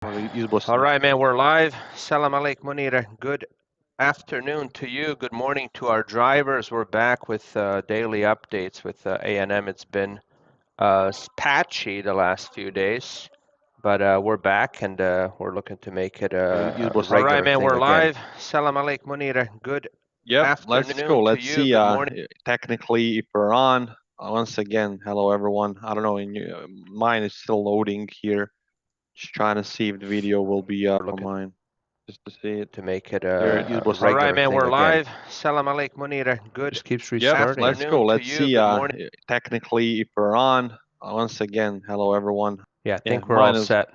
All right, man, we're live. Salam alaikum, Munira. Good afternoon to you. Good morning to our drivers. We're back with daily updates with A&M. It's been patchy the last few days, but we're back and we're looking to make it a all right, man, we're live. Salam alaikum, Munira. Good Let's afternoon go. to Let's you. see. Good morning. Technically, if we're on, once again, hello everyone. I don't know, mine is still loading here. Just trying to see if the video will be We're up on looking mine, just to see it. to make it There it all right, man, we're live. Salam alaikum, Munira. Good just keeps restarting. Let's go. afternoon to Let's you. see. Good morning. Technically, if we're on, once again, hello everyone. Yeah, I think we're all set.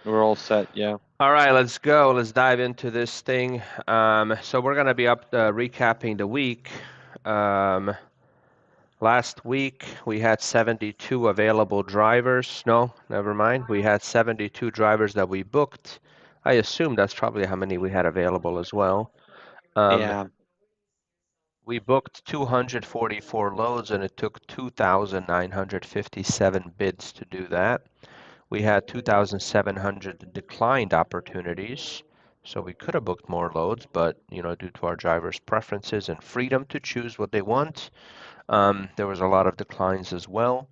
We're all set. Yeah. All right, let's go. Let's dive into this thing. So we're going to be recapping the week. Last week we had 72 available drivers. No, never mind. We had 72 drivers that we booked. I assume that's probably how many we had available as well. Yeah. We booked 244 loads and it took 2,957 bids to do that. We had 2,700 declined opportunities, so we could have booked more loads, but due to our drivers' preferences and freedom to choose what they want, there was a lot of declines as well.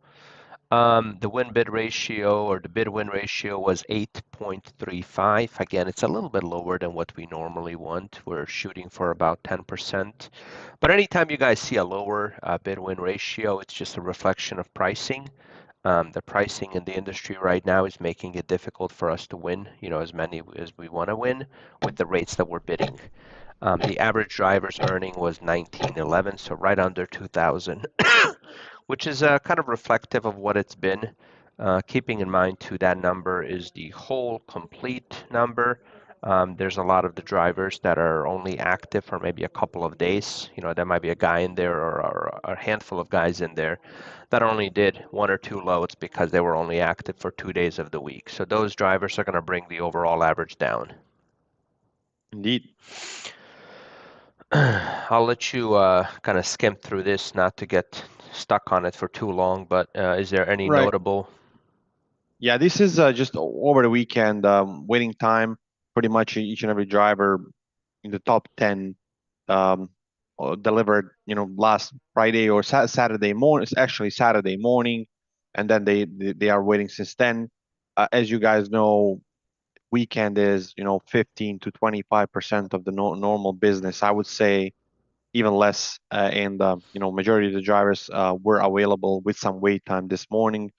The win-bid ratio or the bid-win ratio was 8.35. Again, it's a little bit lower than what we normally want. We're shooting for about 10%. But anytime you guys see a lower bid-win ratio, it's just a reflection of pricing. The pricing in the industry right now is making it difficult for us to win, as many as we want to win with the rates that we're bidding. The average driver's earning was 1911, so right under 2,000, which is kind of reflective of what it's been. Keeping in mind too, that number is the whole complete number. There's a lot of the drivers that are only active for maybe a couple of days. There might be a guy in there or a handful of guys in there that only did 1 or 2 loads because they were only active for 2 days of the week. So those drivers are going to bring the overall average down. Indeed. I'll let you kind of skim through this, not to get stuck on it for too long, but is there any notable? Yeah, this is just over the weekend waiting time. Pretty much each and every driver in the top 10 delivered, last Friday or Saturday morning. It's actually Saturday morning, and then they are waiting since then. As you guys know, weekend is 15 to 25% of the normal business. I would say even less, and majority of the drivers were available with some wait time this morning.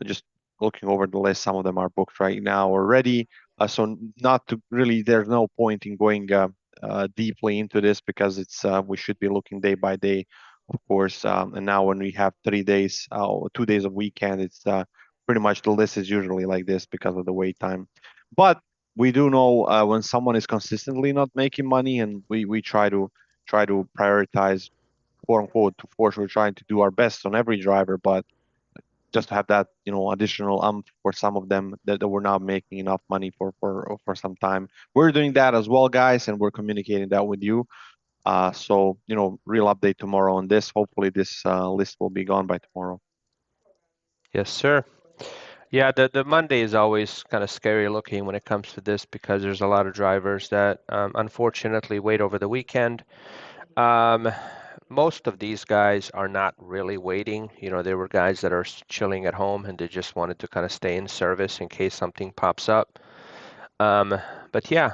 Just looking over the list, some of them are booked right now already. So not to really, there's no point in going deeply into this because it's we should be looking day by day, of course. And now when we have 3 days, 2 days of weekend, it's pretty much the list is usually like this because of the wait time. But we do know when someone is consistently not making money, and we try to prioritize, quote unquote, of course we're trying to do our best on every driver, but just to have that additional for some of them that we're not making enough money for some time. We're doing that as well, guys, and we're communicating that with you. So real update tomorrow on this. Hopefully this list will be gone by tomorrow. Yes, sir. Yeah, the Monday is always kind of scary looking when it comes to this because there's a lot of drivers that unfortunately wait over the weekend. Most of these guys are not really waiting. They were guys that are chilling at home and they just wanted to kind of stay in service in case something pops up. But yeah,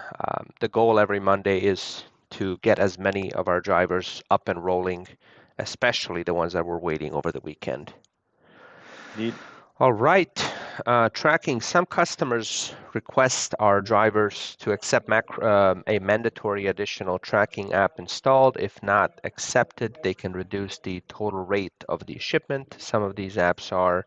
the goal every Monday is to get as many of our drivers up and rolling, especially the ones that were waiting over the weekend. Indeed. All right. Tracking. Some customers request our drivers to accept a mandatory additional tracking app installed. If not accepted, they can reduce the total rate of the shipment. Some of these apps are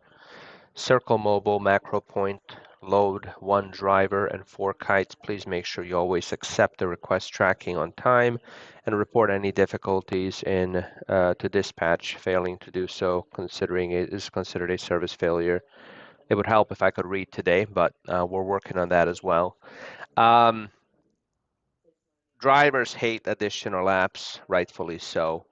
Circle Mobile, MacroPoint, Load, One Driver, and 4Kites. Please make sure you always accept the request tracking on time and report any difficulties to dispatch. Failing to do so, considering it is considered a service failure. It would help if I could read today, but we're working on that as well. Drivers hate additional apps, rightfully so.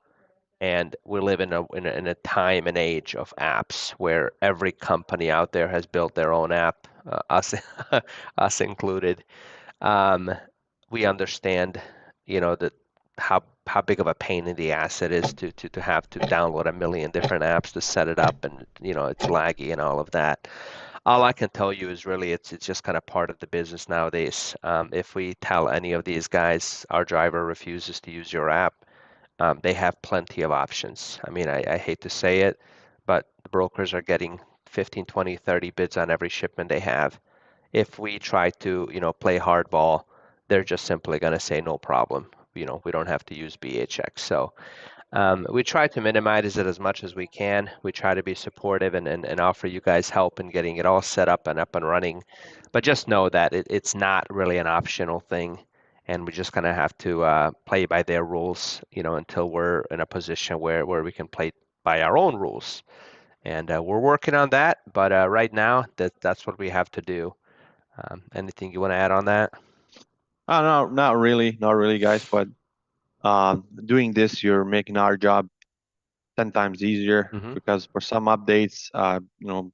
And we live in a time and age of apps where every company out there has built their own app. us us included. Um, we understand, that how big of a pain in the ass it is to have to download a million different apps to set it up, and it's laggy and all of that. All I can tell you is really it's just kind of part of the business nowadays. If we tell any of these guys our driver refuses to use your app, they have plenty of options. I mean, I hate to say it, but the brokers are getting 15, 20, 30 bids on every shipment they have. If we try to, play hardball, they're just simply going to say no problem. We don't have to use BHX. So we try to minimize it as much as we can. We try to be supportive and offer you guys help in getting it all set up and running. But just know that it's not really an optional thing, and we just kind of have to play by their rules, until we're in a position where we can play by our own rules. And we're working on that, but right now that's what we have to do. Anything you want to add on that? No, not really, guys. But doing this, you're making our job 10 times easier Hmm. because for some updates,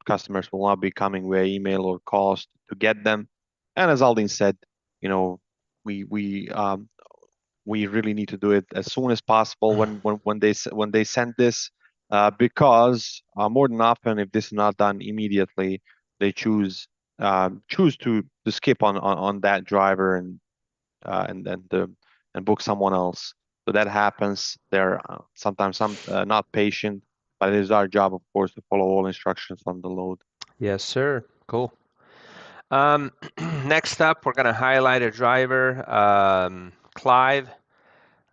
customers will not be coming via email or calls to get them. And as Aldin said, you know, we we um, we really need to do it as soon as possible when they send this, because more than often, if this is not done immediately, they choose to skip on that driver and book someone else. So that happens. They're sometimes not patient, but it is our job, of course, to follow all instructions on the load. Yes, sir. Cool. Um, Next up, we're going to highlight a driver, Clive.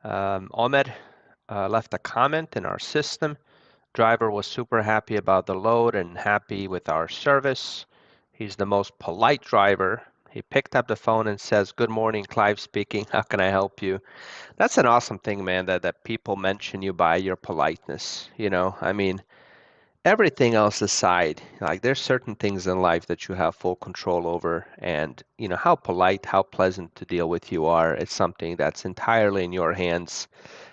Ahmed left a comment in our system. Driver was super happy about the load and happy with our service. He's the most polite driver. He picked up the phone and says, "Good morning, Clive speaking. How can I help you?" That's an awesome thing, man, that people mention you by your politeness. I mean, everything else aside, like there's certain things in life that you have full control over, and how polite, how pleasant to deal with you are, it's something that's entirely in your hands.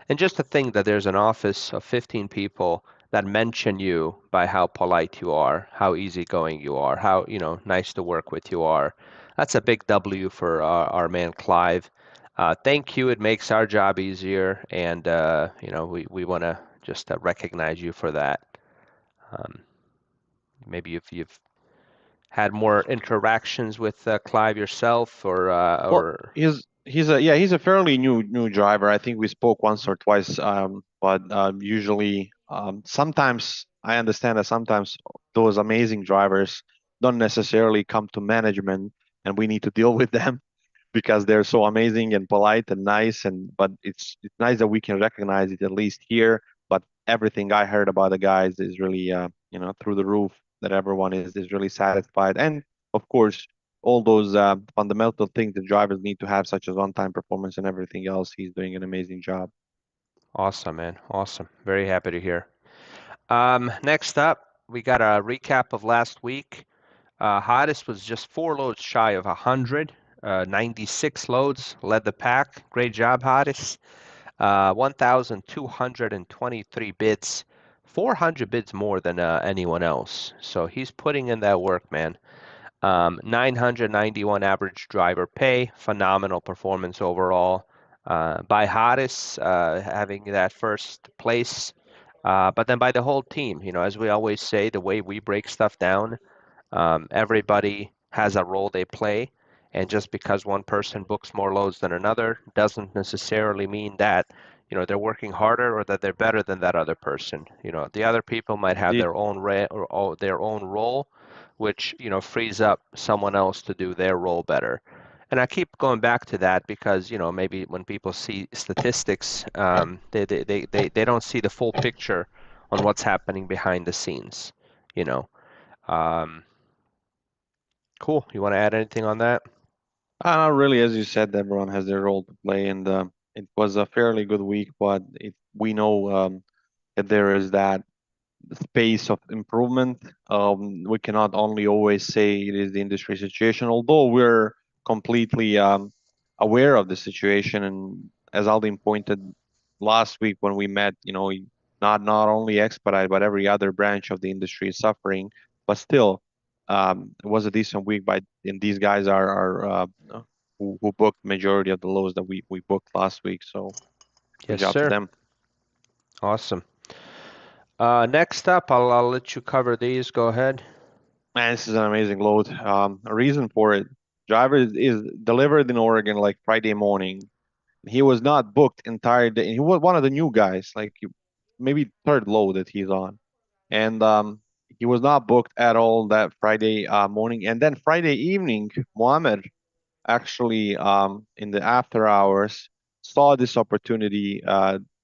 And just to think that there's an office of 15 people that mention you by how polite you are, how easygoing you are, how, nice to work with you are. That's a big W for our man Clive. Thank you. It makes our job easier, and we want to just recognize you for that. Um, Maybe if you've had more interactions with Clive yourself, or Well, he's a fairly new driver. I think we spoke once or twice, but usually sometimes I understand that sometimes those amazing drivers don't necessarily come to management, and we need to deal with them because they're so amazing and polite and nice. And but it's nice that we can recognize it at least here. But everything I heard about the guys is really through the roof. That everyone is really satisfied, and of course all those fundamental things that drivers need to have, such as on-time performance and everything else. He's doing an amazing job. awesome, man. Awesome. Very happy to hear. Next up, we got a recap of last week. Hottest was just 4 loads shy of 100. 96 loads, led the pack. Great job, Hottest. 1,223 bids, 400 bids more than anyone else. So he's putting in that work, man. 991 average driver pay, phenomenal performance overall. By Haris having that first place, but then by the whole team. As we always say, the way we break stuff down, everybody has a role they play, and just because one person books more loads than another doesn't necessarily mean that they're working harder or that they're better than that other person. The other people might have Indeed. their own or their own role, which frees up someone else to do their role better. And I keep going back to that because maybe when people see statistics, they don't see the full picture on what's happening behind the scenes. You know. Um, Cool. You want to add anything on that? Really, as you said, everyone has their role to play, and it was a fairly good week. But we know that there is that space of improvement. We cannot only always say it is the industry situation, although we're completely aware of the situation. And as Aldin pointed last week when we met, not only Expedite but every other branch of the industry is suffering. But still, it was a decent week, but and these guys who booked majority of the lows that we booked last week. So good Yes, job to sir. them. Awesome. Next up, I'll let you cover these. Go ahead. Man, this is an amazing load. A reason for it. Driver is delivered in Oregon like Friday morning. He was not booked entire day. He was one of the new guys, like maybe third load that he's on, and he was not booked at all that Friday morning. And then Friday evening, Mohammed actually in the after hours saw this opportunity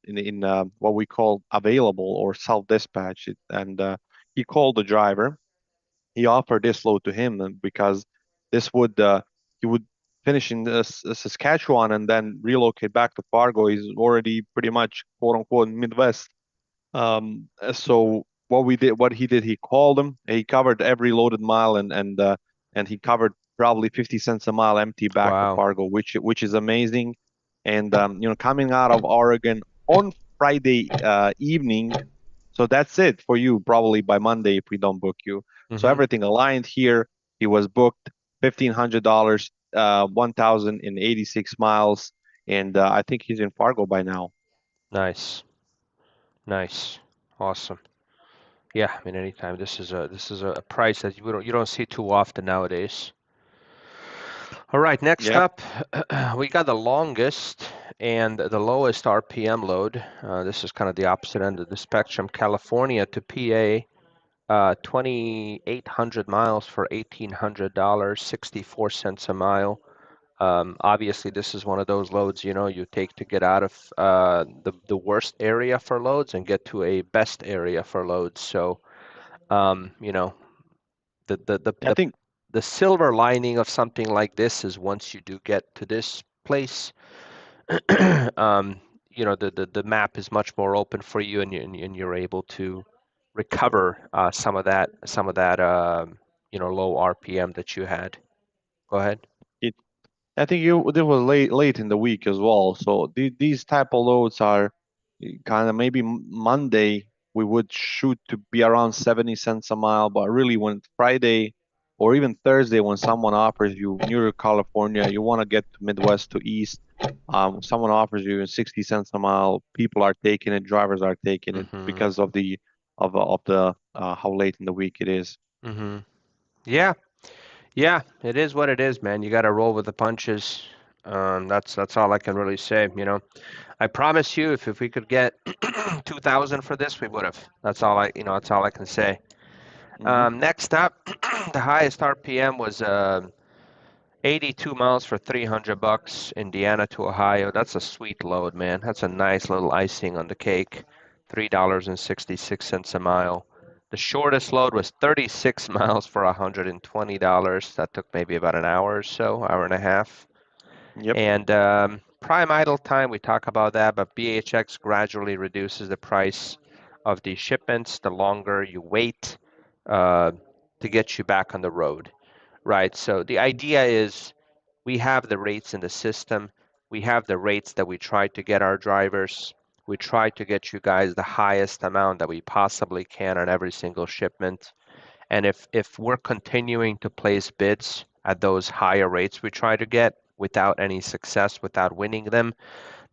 in what we call available or self dispatch, and he called the driver. He offered this load to him because this would he would finish in Saskatchewan and then relocate back to Fargo. He's already pretty much quote unquote Midwest. So what he did, he called him. He covered every loaded mile and he covered probably 50 cents a mile empty back to Wow. Fargo, which is amazing. And coming out of Oregon on Friday evening, so that's it for you probably by Monday if we don't book you. So Mm-hmm. everything aligned here. He was booked $1,500, 1,086 miles, and I think he's in Fargo by now. Nice. Nice. Awesome. Yeah, I mean, anytime. This is a price that you don't see too often nowadays. All right, next Yep. up, we got the longest and the lowest RPM load. This is kind of the opposite end of the spectrum. California to PA, 2,800 miles for $1,800, 64 cents a mile. Obviously, this is one of those loads, you take to get out of the worst area for loads and get to a best area for loads. So, um, you know, the the the I the think the silver lining of something like this is once you do get to this place, um, the map is much more open for you, and you're able to recover some of that low RPM that you had. Go ahead. it I think this was late in the week as well. So these type of loads are kind of maybe Monday we would shoot to be around 70 cents a mile, but really when it's Friday or even Thursday when someone offers you near California, you want to get to Midwest to East, someone offers you 60 cents a mile, people are taking it, drivers are taking it Mm-hmm. because of the how late in the week it is. Mm-hmm. Yeah, yeah, it is what it is, man. You got to roll with the punches. That's all I can really say. I promise you, if we could get 2,000 for this, we would have. That's all I can say. Hmm. Next up, the highest RPM was 82 miles for 300 bucks, Indiana to Ohio. That's a sweet load, man. That's a nice little icing on the cake. $3.66 a mile. The shortest load was 36 miles for $120. That took maybe about an hour or so, hour and a half. Yep. And prime idle time, we talk about that, but BHX gradually reduces the price of the shipments the longer you wait uh, to get you back on the road, right? So the idea is we have the rates in the system. We have the rates that we try to get our drivers. We try to get you guys the highest amount that we possibly can on every single shipment. And if we're continuing to place bids at those higher rates we try to get without any success, without winning them,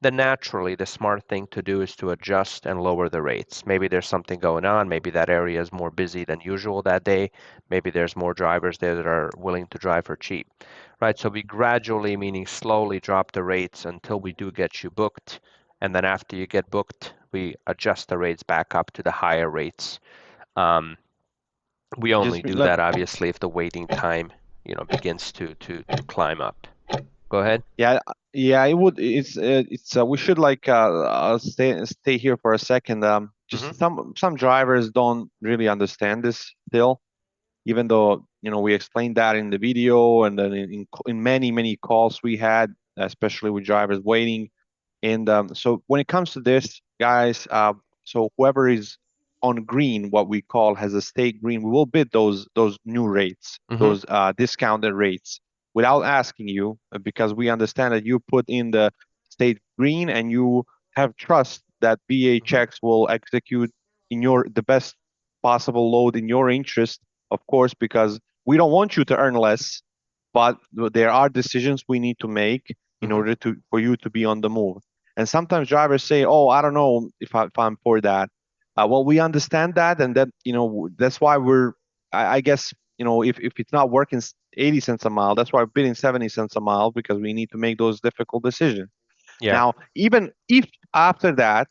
then naturally the smart thing to do is to adjust and lower the rates. Maybe there's something going on. Maybe that area is more busy than usual that day. Maybe there's more drivers there that are willing to drive for cheap, right? So we gradually, meaning slowly, drop the rates until we do get you booked. And then after you get booked, we adjust the rates back up to the higher rates. Um, we only Just do let that obviously if the waiting time, begins to climb up. Go ahead. Yeah, yeah, it would. It's. We should like stay here for a second. Hmm. Just some drivers don't really understand this still, even though we explained that in the video and then in many calls we had, especially with drivers waiting. And so when it comes to this, guys, so whoever is on green, what we call has a state green, we will bid those new rates, Hmm. those discounted rates, without asking you, because we understand that you put in the state green and you have trust that Hmm. BHX will execute in the best possible load in your interest, of course, because we don't want you to earn less, but there are decisions we need to make in Hmm. order to for you to be on the move. And sometimes drivers say, "Oh, I don't know if I'm for that." Well, we understand that, and that that's why I guess if it's not working 80 cents a mile, that's why we're bidding 70 cents a mile because we need to make those difficult decisions. Yeah. Now, even if after that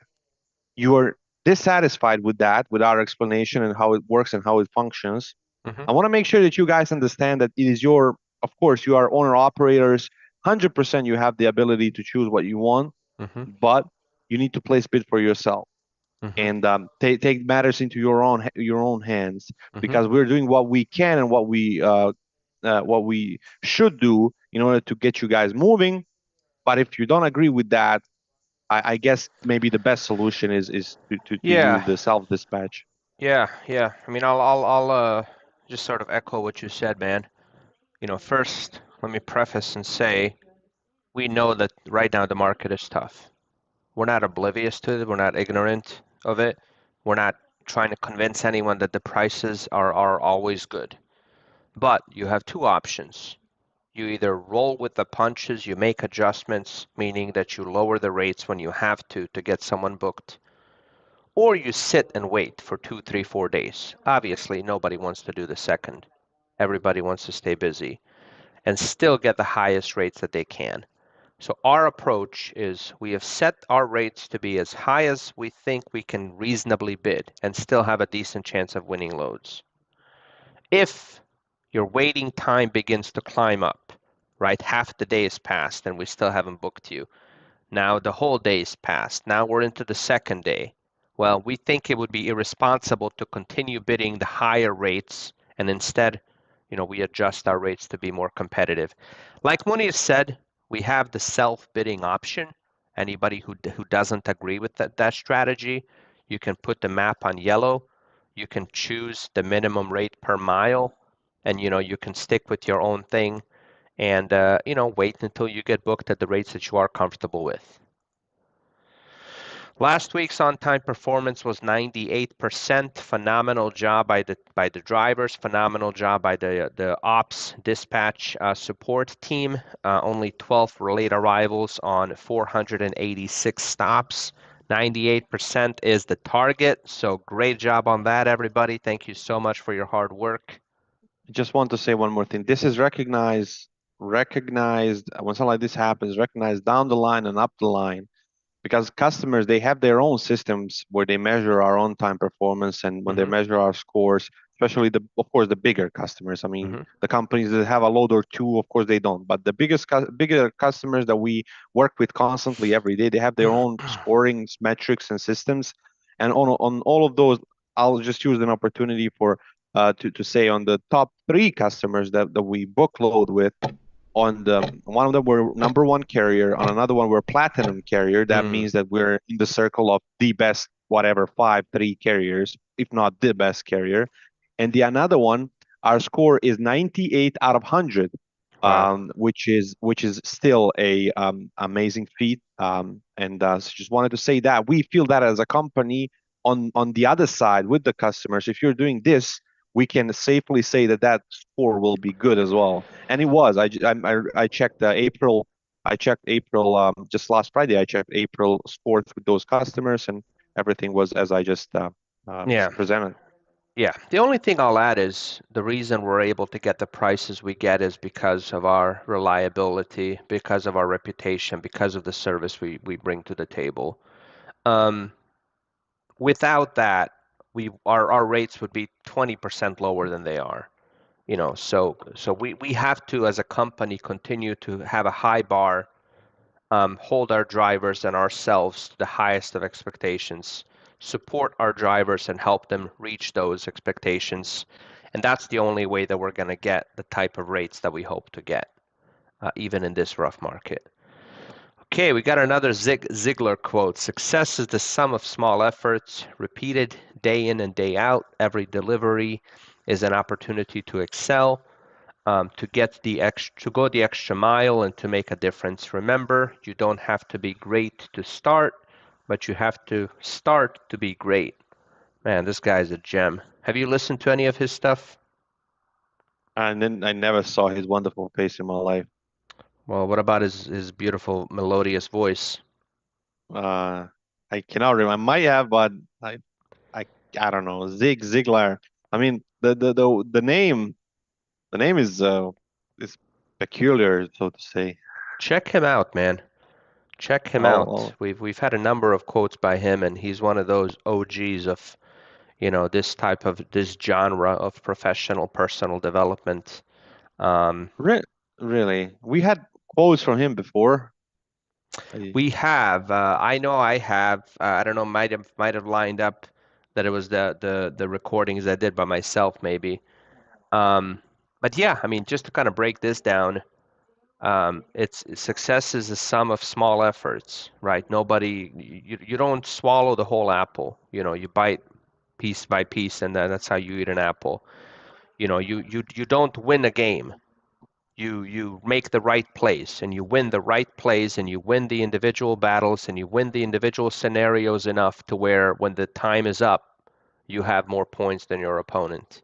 you're dissatisfied with that, with our explanation and how it works and how it functions, Hmm. I want to make sure that you guys understand that it is of course, you are owner operators. 100% you have the ability to choose what you want, Hmm. but you need to place bid for yourself Hmm. and take matters into your own hands Hmm. because we're doing what we can and what we should do in order to get you guys moving. But if you don't agree with that, I guess maybe the best solution is to Yeah. use the self dispatch. Yeah. Yeah. I mean, I'll just sort of echo what you said, man. First, let me preface and say we know that right now the market is tough. We're not oblivious to it. We're not ignorant of it. We're not trying to convince anyone that the prices are always good. But you have two options. You either roll with the punches, you make adjustments, meaning that you lower the rates when you have to get someone booked, or you sit and wait for 2, 3, 4 days. Obviously, nobody wants to do the second. Everybody wants to stay busy and still get the highest rates that they can. So our approach is we have set our rates to be as high as we think we can reasonably bid and still have a decent chance of winning loads. If your waiting time begins to climb up, right, half the day is passed and we still haven't booked you. Now the whole day's passed. Now we're into the second day. Well, we think it would be irresponsible to continue bidding the higher rates and instead, we adjust our rates to be more competitive. Like Munir said, we have the self-bidding option. Anybody who doesn't agree with that strategy, you can put the map on yellow. You can choose the minimum rate per mile, and you can stick with your own thing and wait until you get booked at the rates that you are comfortable with. Last week's on-time performance was 98%. Phenomenal job by the drivers. Phenomenal job by the ops dispatch support team. Only 12 late arrivals on 486 stops. 98% is the target. So great job on that, everybody. Thank you so much for your hard work. I just want to say one more thing. This is recognized when something like this happens, recognized down the line and up the line because customers they have their own systems where they measure our on time performance and when they Hmm. measure our scores, especially the of course the bigger customers. I mean, Hmm. the companies that have a load or two, of course they don't, but the bigger customers that we work with constantly every day, they have their own scoring metrics and systems. And on all of those, I'll just use an opportunity for to say on the top three customers that we book load with, on the one of them we're number one carrier, on another one we're platinum carrier. That Mm. means that we're in the circle of the best whatever five three carriers, if not the best carrier. And the another one, our score is 98 out of 100, Wow. which is still a amazing feat. And so just wanted to say that we feel that as a company, on the other side with the customers, if you're doing this, we can safely say that that score will be good as well. And it was. I checked April. I checked April just last Friday. I checked April scores with those customers, and everything was as I Yeah. just presented. Yeah. The only thing I'll add is the reason we're able to get the prices we get is because of our reliability, because of our reputation, because of the service we bring to the table. Um, Without that, our rates would be 20% lower than they are. So we have to, as a company, continue to have a high bar, hold our drivers and ourselves to the highest of expectations, support our drivers and help them reach those expectations. And that's the only way that we're going to get the type of rates that we hope to get, even in this rough market. Okay, we got another Zig Ziggler quote. Success is the sum of small efforts, repeated day in and day out. Every delivery is an opportunity to excel, to go the extra mile and to make a difference. Remember, you don't have to be great to start, but you have to start to be great. Man, this guy's a gem. Have you listened to any of his stuff? And then I never saw his wonderful face in my life. Well, what about his beautiful melodious voice? Uh, I cannot remember. I might have, but I, I, I don't know. Zig Ziggler. I mean, the name is peculiar, so to say. Check him out, man. Check him out. I'll We've had a number of quotes by him, and he's one of those OGs of, this type of this genre of professional personal development. Um, re really. We had quotes from him before. I, we have, I know I have, I don't know, might have lined up that it was the recordings I did by myself, maybe. Um, but yeah, I mean, just to kind of break this down, it's success is a sum of small efforts, right? You don't swallow the whole apple. You bite piece by piece, and that's how you eat an apple. You don't win a game. You make the right plays, and you win the right plays, and you win the individual battles, and you win the individual scenarios enough to where when the time is up, you have more points than your opponent.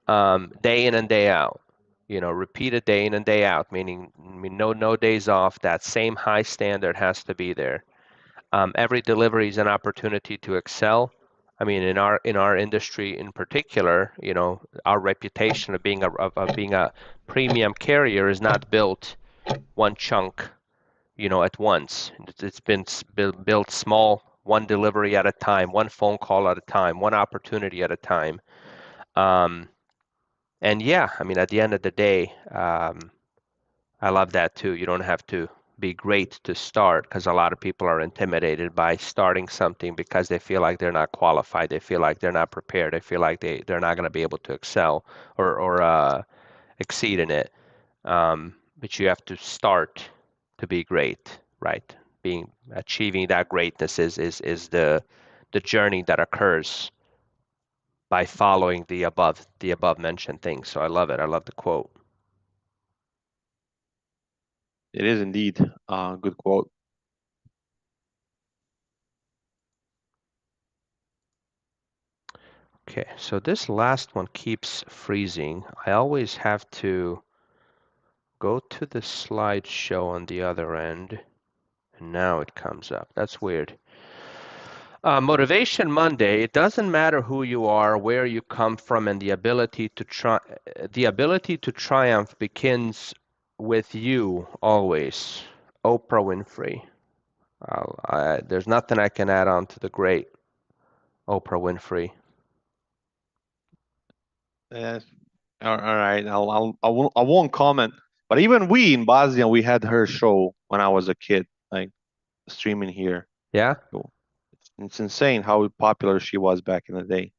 Day in and day out. Repeated day in and day out, meaning no days off. That same high standard has to be there. Every delivery is an opportunity to excel. I mean, in our industry in particular, our reputation of being a premium carrier is not built one chunk, at once. It's been built small, one delivery at a time, one phone call at a time, one opportunity at a time. Um, and yeah, I mean, at the end of the day, I love that too. You don't have to be great to start because a lot of people are intimidated by starting something because they feel like they're not qualified. They feel like they're not prepared. They feel like they're not going to be able to excel or exceed in it. But you have to start to be great, right? Achieving that greatness is the journey that occurs by following the above mentioned things. So I love it. I love the quote. it is indeed a good quote. Okay, so this last one keeps freezing. I always have to go to the slideshow on the other end, and now it comes up. That's weird. Motivation Monday. It doesn't matter who you are, where you come from, and the ability to triumph begins with you always. Oprah Winfrey. There's nothing I can add on to the great Oprah Winfrey. Yes. All right. I won't comment. But even we in Bosnia, we had her show when I was a kid, like streaming here. Yeah? So it's insane how popular she was back in the day.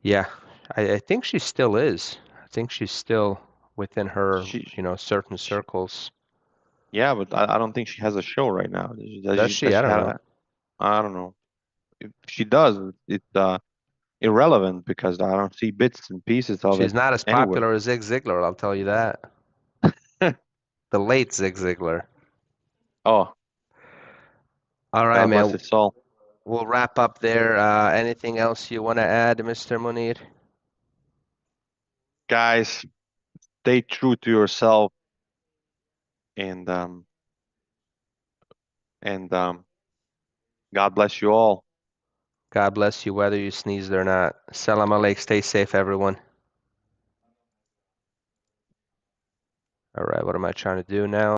Yeah, I think she still is. I think she's still within her, She, certain she circles. yeah, but I don't think she has a show right now. Does Does she? I she don't have know. a? I don't know. If she does, it's irrelevant because I don't see bits and pieces of it She's not as anywhere. popular as Zig Ziglar, I'll tell you that. The late Zig Ziglar. Oh, All right, God bless man. his soul. We'll wrap up there. Anything else you want to add, Mr. Munir? Guys, stay true to yourself and and God bless you all. God bless you, whether you sneezed or not. Salam alaikum. Stay safe, everyone. All right, what am I trying to do now?